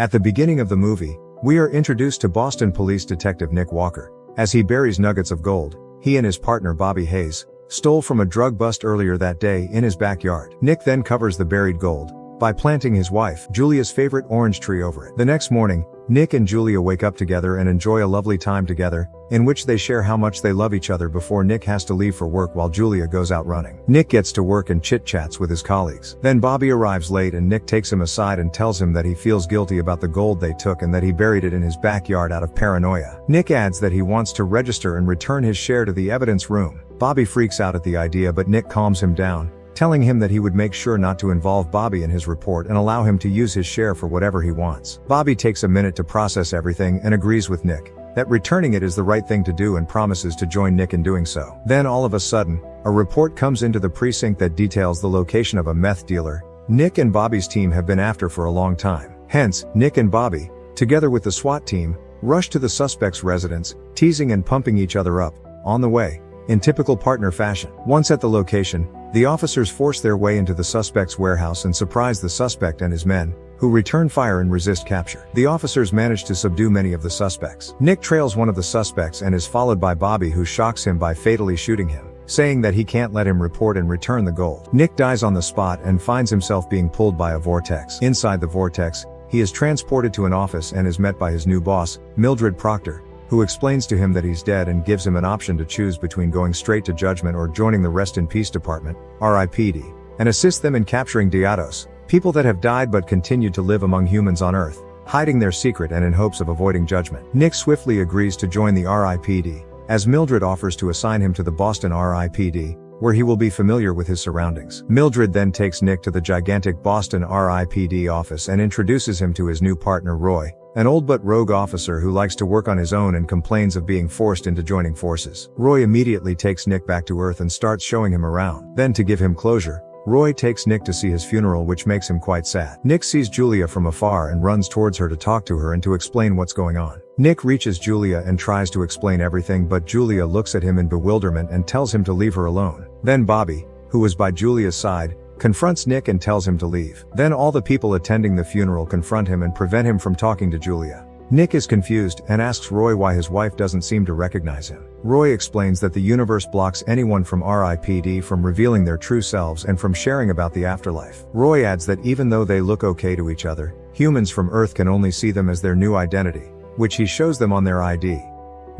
At the beginning of the movie, we are introduced to Boston Police Detective Nick Walker. As he buries nuggets of gold, he and his partner Bobby Hayes stole from a drug bust earlier that day in his backyard. Nick then covers the buried gold by planting his wife, Julia's favorite orange tree over it. The next morning, Nick and Julia wake up together and enjoy a lovely time together, in which they share how much they love each other before Nick has to leave for work while Julia goes out running. Nick gets to work and chit-chats with his colleagues. Then Bobby arrives late and Nick takes him aside and tells him that he feels guilty about the gold they took and that he buried it in his backyard out of paranoia. Nick adds that he wants to register and return his share to the evidence room. Bobby freaks out at the idea, but Nick calms him down, telling him that he would make sure not to involve Bobby in his report and allow him to use his share for whatever he wants. Bobby takes a minute to process everything and agrees with Nick that returning it is the right thing to do and promises to join Nick in doing so. Then all of a sudden, a report comes into the precinct that details the location of a meth dealer Nick and Bobby's team have been after for a long time. Hence, Nick and Bobby, together with the SWAT team, rush to the suspect's residence, teasing and pumping each other up on the way, in typical partner fashion. Once at the location, the officers force their way into the suspect's warehouse and surprise the suspect and his men, who return fire and resist capture. The officers manage to subdue many of the suspects. Nick trails one of the suspects and is followed by Bobby, who shocks him by fatally shooting him, saying that he can't let him report and return the gold. Nick dies on the spot and finds himself being pulled by a vortex. Inside the vortex, he is transported to an office and is met by his new boss, Mildred Proctor, who explains to him that he's dead and gives him an option to choose between going straight to judgment or joining the Rest in Peace Department, R.I.P.D, and assist them in capturing Diados, people that have died but continued to live among humans on Earth, hiding their secret and in hopes of avoiding judgment. Nick swiftly agrees to join the R.I.P.D, as Mildred offers to assign him to the Boston R.I.P.D, where he will be familiar with his surroundings. Mildred then takes Nick to the gigantic Boston R.I.P.D office and introduces him to his new partner Roy, an old but rogue officer who likes to work on his own and complains of being forced into joining forces. Roy immediately takes Nick back to Earth and starts showing him around. Then, to give him closure, Roy takes Nick to see his funeral, which makes him quite sad. Nick sees Julia from afar and runs towards her to talk to her and to explain what's going on. Nick reaches Julia and tries to explain everything, but Julia looks at him in bewilderment and tells him to leave her alone. Then Bobby, who was by Julia's side, confronts Nick and tells him to leave. Then all the people attending the funeral confront him and prevent him from talking to Julia. Nick is confused and asks Roy why his wife doesn't seem to recognize him. Roy explains that the universe blocks anyone from R.I.P.D from revealing their true selves and from sharing about the afterlife. Roy adds that even though they look okay to each other, humans from Earth can only see them as their new identity, which he shows them on their ID.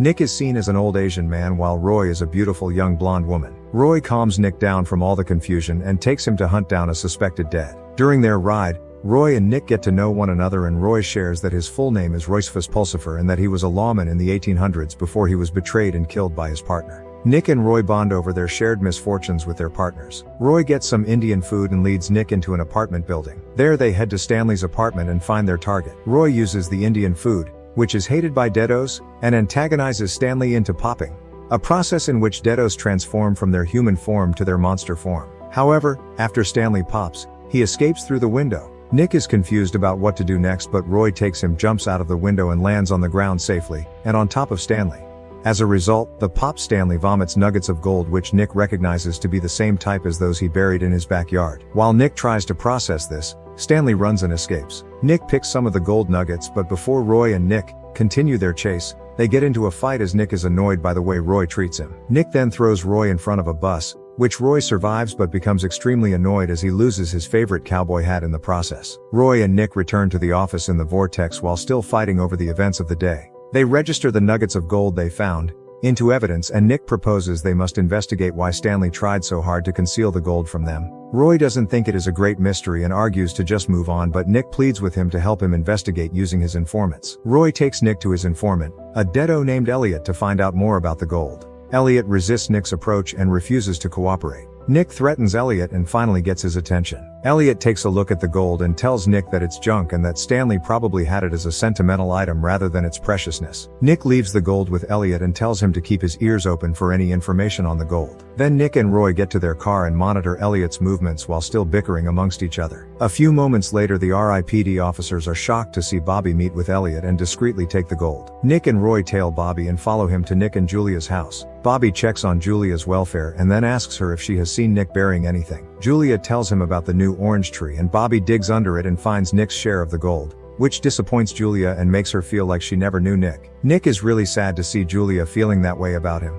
Nick is seen as an old Asian man while Roy is a beautiful young blonde woman. Roy calms Nick down from all the confusion and takes him to hunt down a suspected dead. During their ride, Roy and Nick get to know one another and Roy shares that his full name is Roy Pulsipher and that he was a lawman in the 1800s before he was betrayed and killed by his partner. Nick and Roy bond over their shared misfortunes with their partners. Roy gets some Indian food and leads Nick into an apartment building. There they head to Stanley's apartment and find their target. Roy uses the Indian food, which is hated by deados, and antagonizes Stanley into popping, a process in which deados transform from their human form to their monster form. However, after Stanley pops, he escapes through the window. Nick is confused about what to do next, but Roy takes him, jumps out of the window and lands on the ground safely, and on top of Stanley. As a result, the popped Stanley vomits nuggets of gold which Nick recognizes to be the same type as those he buried in his backyard. While Nick tries to process this, Stanley runs and escapes. Nick picks some of the gold nuggets, but before Roy and Nick continue their chase, they get into a fight as Nick is annoyed by the way Roy treats him. Nick then throws Roy in front of a bus, which Roy survives but becomes extremely annoyed as he loses his favorite cowboy hat in the process. Roy and Nick return to the office in the vortex while still fighting over the events of the day. They register the nuggets of gold they found into evidence and Nick proposes they must investigate why Stanley tried so hard to conceal the gold from them. Roy doesn't think it is a great mystery and argues to just move on, but Nick pleads with him to help him investigate using his informants. Roy takes Nick to his informant, a deado named Elliot, to find out more about the gold. Elliot resists Nick's approach and refuses to cooperate. Nick threatens Elliot and finally gets his attention. Elliot takes a look at the gold and tells Nick that it's junk and that Stanley probably had it as a sentimental item rather than its preciousness. Nick leaves the gold with Elliot and tells him to keep his ears open for any information on the gold. Then Nick and Roy get to their car and monitor Elliot's movements while still bickering amongst each other. A few moments later, the R.I.P.D officers are shocked to see Bobby meet with Elliot and discreetly take the gold. Nick and Roy tail Bobby and follow him to Nick and Julia's house. Bobby checks on Julia's welfare and then asks her if she has seen Nick burying anything. Julia tells him about the new orange tree and Bobby digs under it and finds Nick's share of the gold, which disappoints Julia and makes her feel like she never knew Nick. Nick is really sad to see Julia feeling that way about him.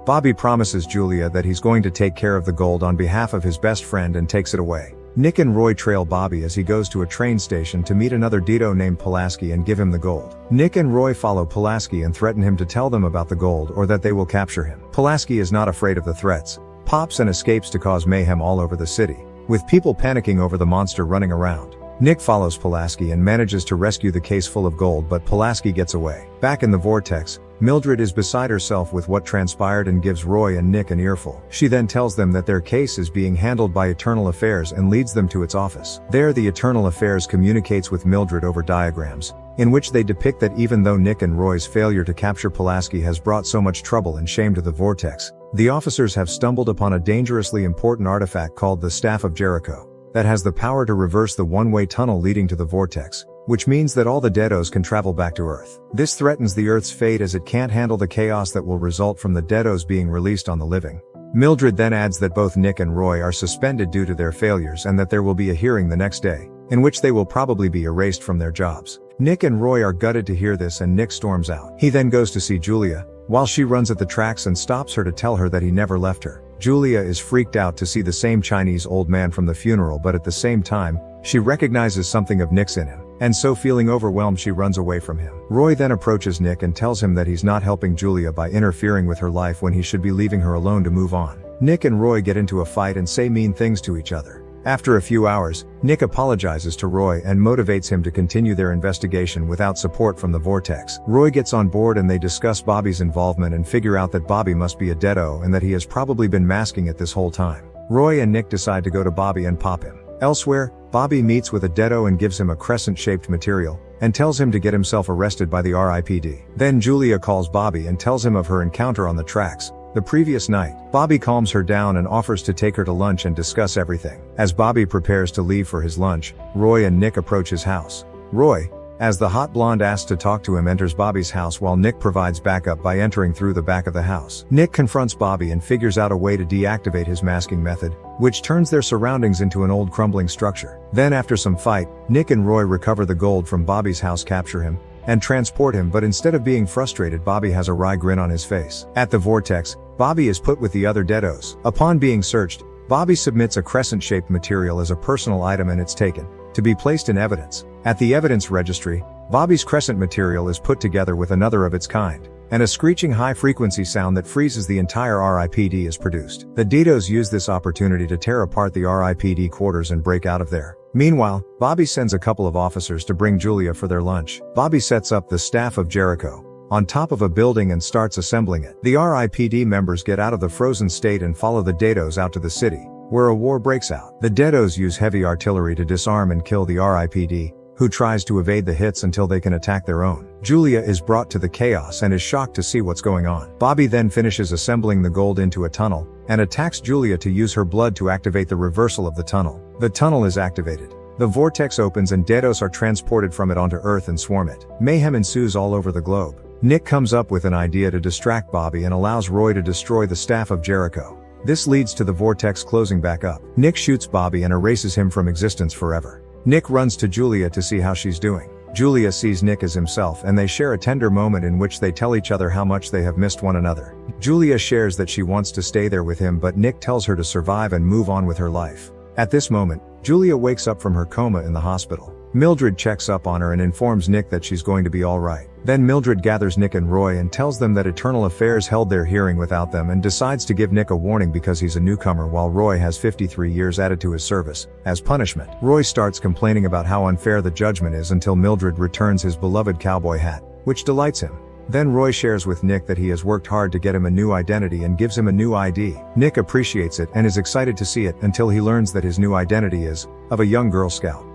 Bobby promises Julia that he's going to take care of the gold on behalf of his best friend and takes it away. Nick and Roy trail Bobby as he goes to a train station to meet another Dito named Pulaski and give him the gold. Nick and Roy follow Pulaski and threaten him to tell them about the gold or that they will capture him. Pulaski is not afraid of the threats, pops and escapes to cause mayhem all over the city, with people panicking over the monster running around. Nick follows Pulaski and manages to rescue the case full of gold, but Pulaski gets away. Back in the vortex, Mildred is beside herself with what transpired and gives Roy and Nick an earful. She then tells them that their case is being handled by Eternal Affairs and leads them to its office. There, the Eternal Affairs communicates with Mildred over diagrams, in which they depict that even though Nick and Roy's failure to capture Pulaski has brought so much trouble and shame to the vortex, the officers have stumbled upon a dangerously important artifact called the Staff of Jericho that has the power to reverse the one-way tunnel leading to the vortex, which means that all the Deados can travel back to Earth. This threatens the Earth's fate as it can't handle the chaos that will result from the Deados being released on the living. Mildred then adds that both Nick and Roy are suspended due to their failures and that there will be a hearing the next day, in which they will probably be erased from their jobs. Nick and Roy are gutted to hear this and Nick storms out. He then goes to see Julia, while she runs at the tracks and stops her to tell her that he never left her. Julia is freaked out to see the same Chinese old man from the funeral, but at the same time, she recognizes something of Nick's in him, and so feeling overwhelmed she runs away from him. Roy then approaches Nick and tells him that he's not helping Julia by interfering with her life when he should be leaving her alone to move on. Nick and Roy get into a fight and say mean things to each other. After a few hours, Nick apologizes to Roy and motivates him to continue their investigation without support from the vortex. Roy gets on board and they discuss Bobby's involvement and figure out that Bobby must be a Deado and that he has probably been masking it this whole time. Roy and Nick decide to go to Bobby and pop him. Elsewhere, Bobby meets with a Deado and gives him a crescent-shaped material, and tells him to get himself arrested by the R.I.P.D. Then Julia calls Bobby and tells him of her encounter on the tracks the previous night. Bobby calms her down and offers to take her to lunch and discuss everything. As Bobby prepares to leave for his lunch, Roy and Nick approach his house. Roy, as the hot blonde asks to talk to him, enters Bobby's house while Nick provides backup by entering through the back of the house. Nick confronts Bobby and figures out a way to deactivate his masking method, which turns their surroundings into an old crumbling structure. Then after some fight, Nick and Roy recover the gold from Bobby's house, capture him, and transport him, but instead of being frustrated, Bobby has a wry grin on his face. At the vortex, Bobby is put with the other Deados. Upon being searched, Bobby submits a crescent-shaped material as a personal item and it's taken to be placed in evidence. At the evidence registry, Bobby's crescent material is put together with another of its kind, and a screeching high-frequency sound that freezes the entire R.I.P.D. is produced. The Deados use this opportunity to tear apart the R.I.P.D. quarters and break out of there. Meanwhile, Bobby sends a couple of officers to bring Julia for their lunch. Bobby sets up the Staff of Jericho on top of a building and starts assembling it. The R.I.P.D. members get out of the frozen state and follow the Deados out to the city, where a war breaks out. The Deados use heavy artillery to disarm and kill the R.I.P.D., who tries to evade the hits until they can attack their own. Julia is brought to the chaos and is shocked to see what's going on. Bobby then finishes assembling the gold into a tunnel, and attacks Julia to use her blood to activate the reversal of the tunnel. The tunnel is activated. The vortex opens and Deados are transported from it onto Earth and swarm it. Mayhem ensues all over the globe. Nick comes up with an idea to distract Bobby and allows Roy to destroy the Staff of Jericho. This leads to the vortex closing back up. Nick shoots Bobby and erases him from existence forever. Nick runs to Julia to see how she's doing. Julia sees Nick as himself and they share a tender moment in which they tell each other how much they have missed one another. Julia shares that she wants to stay there with him, but Nick tells her to survive and move on with her life. At this moment, Julia wakes up from her coma in the hospital. Mildred checks up on her and informs Nick that she's going to be alright. Then Mildred gathers Nick and Roy and tells them that Eternal Affairs held their hearing without them and decides to give Nick a warning because he's a newcomer while Roy has 53 years added to his service. As punishment, Roy starts complaining about how unfair the judgment is until Mildred returns his beloved cowboy hat, which delights him. Then Roy shares with Nick that he has worked hard to get him a new identity and gives him a new ID. Nick appreciates it and is excited to see it until he learns that his new identity is of a young Girl Scout.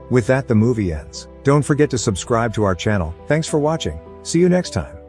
With that, the movie ends. Don't forget to subscribe to our channel. Thanks for watching. See you next time.